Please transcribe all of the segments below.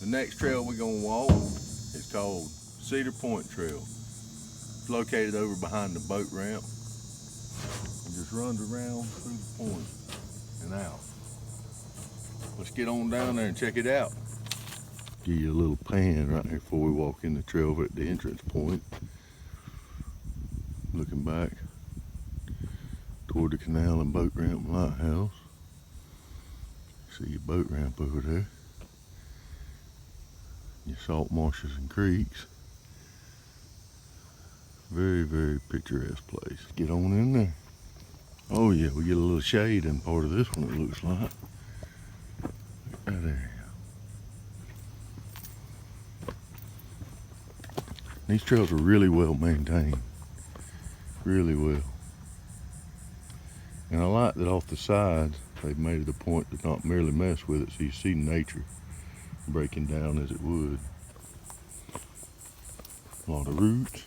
The next trail we're gonna walk is called Cedar Point Trail. It's located over behind the boat ramp. It just runs around through the point and out. Let's get on down there and check it out. Give you a little pan right here before we walk in the trail over at the entrance point. Looking back toward the canal and boat ramp and lighthouse. See your boat ramp over there. Your salt marshes and creeks. Very, very picturesque place. Get on in there. Oh yeah, we get a little shade in part of this one, it looks like. Right there. These trails are really well maintained. Really well. And I like that off the sides, they've made it a point to not merely mess with it, so you see nature breaking down as it would. A lot of roots,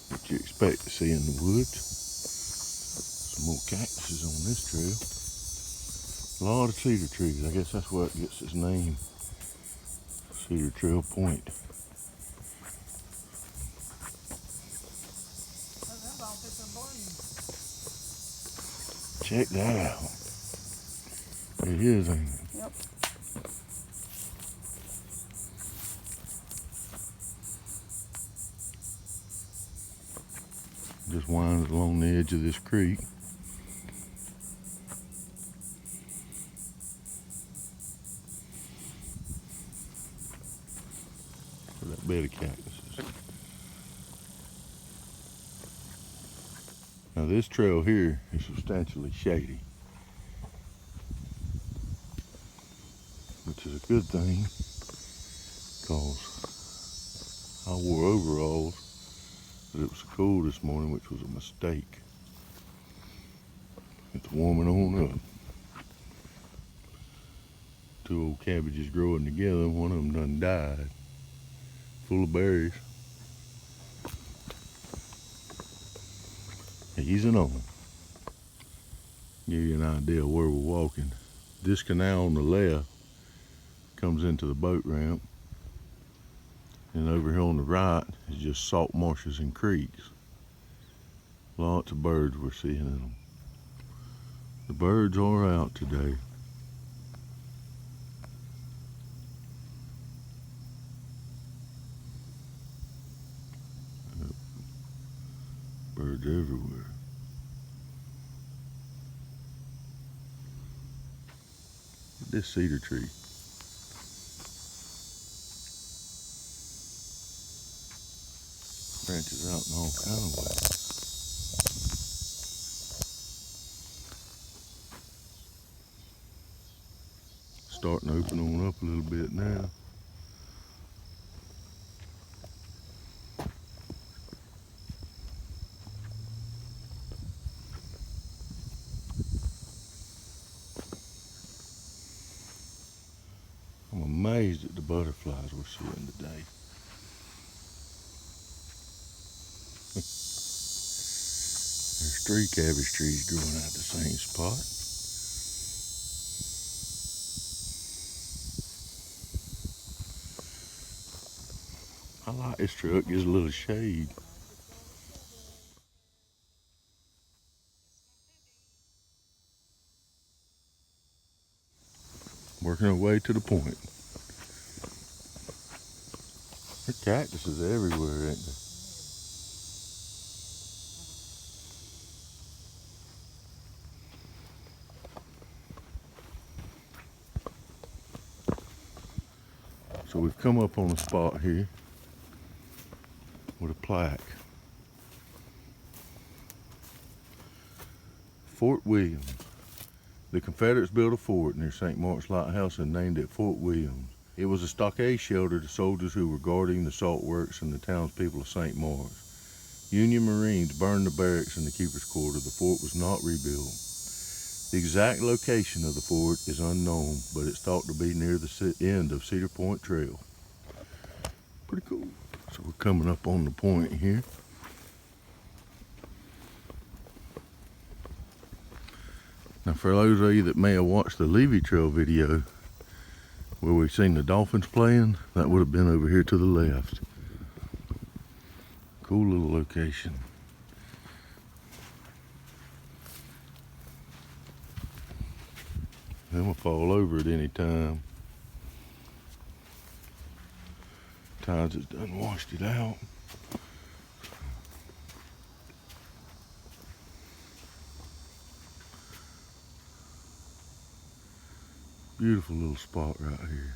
what you expect to see in the woods. Some more cactuses on this trail. A lot of cedar trees. I guess that's where it gets its name. Cedar Trail Point. Check that out. It is, ain't it? Yep. Just winds along the edge of this creek. For that bed of cactuses. Now this trail here is substantially shady, which is a good thing because I wore overalls, but it was cold this morning, which was a mistake. It's warming on up. Two old cabbages growing together, one of them done died, full of berries. Easing on. Give you an idea of where we're walking. This canal on the left comes into the boat ramp, and over here on the right is just salt marshes and creeks. Lots of birds we're seeing in them. The birds are out today. Birds everywhere. This cedar tree. Branches out in all kind of ways. Starting to open on up a little bit now. I'm amazed at the butterflies we're seeing today. There's 3 cabbage trees growing out the same spot. I like this trail, it gives a little shade. Working our way to the point. There are cactuses everywhere, ain't there? So we've come up on a spot here with a plaque. Fort Williams. The Confederates built a fort near St. Mark's Lighthouse and named it Fort Williams. It was a stockade shelter to soldiers who were guarding the salt works and the townspeople of St. Mark's. Union Marines burned the barracks and the keeper's quarter. The fort was not rebuilt. The exact location of the fort is unknown, but it's thought to be near the end of Cedar Point Trail. Pretty cool. So we're coming up on the point here. Now for those of you that may have watched the Levy Trail video, where we seen the dolphins playing, that would have been over here to the left. Cool little location. They will fall over at any time. Tides has done washed it out. Beautiful little spot right here.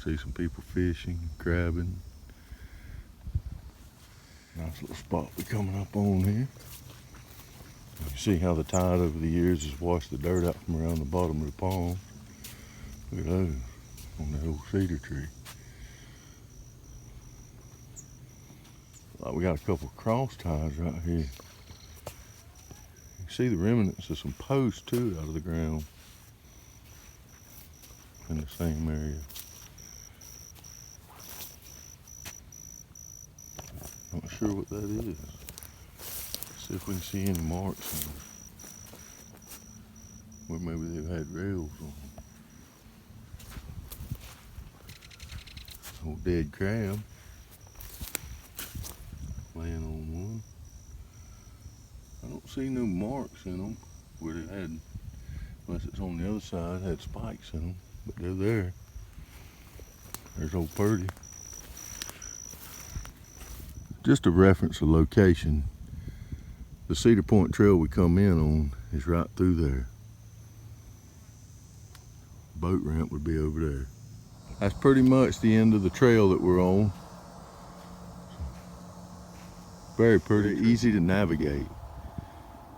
See some people fishing, crabbing. Nice little spot we're coming up on here. You see how the tide over the years has washed the dirt out from around the bottom of the pond. Look at those on that old cedar tree. Like we got a couple cross ties right here. You see the remnants of some posts too out of the ground in the same area. Not sure what that is. See if we can see any marks on it. Where maybe they've had rails on them. Old dead crab. Laying on one. I don't see no marks in them where they had, unless it's on the other side, had spikes in them, but they're there. There's old Purdy. Just to reference the location, the Cedar Point trail we come in on is right through there. Boat ramp would be over there. That's pretty much the end of the trail that we're on. Very pretty, easy to navigate.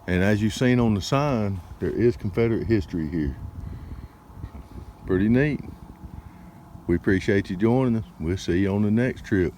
And as you've seen on the sign, there is Confederate history here. Pretty neat. We appreciate you joining us. We'll see you on the next trip.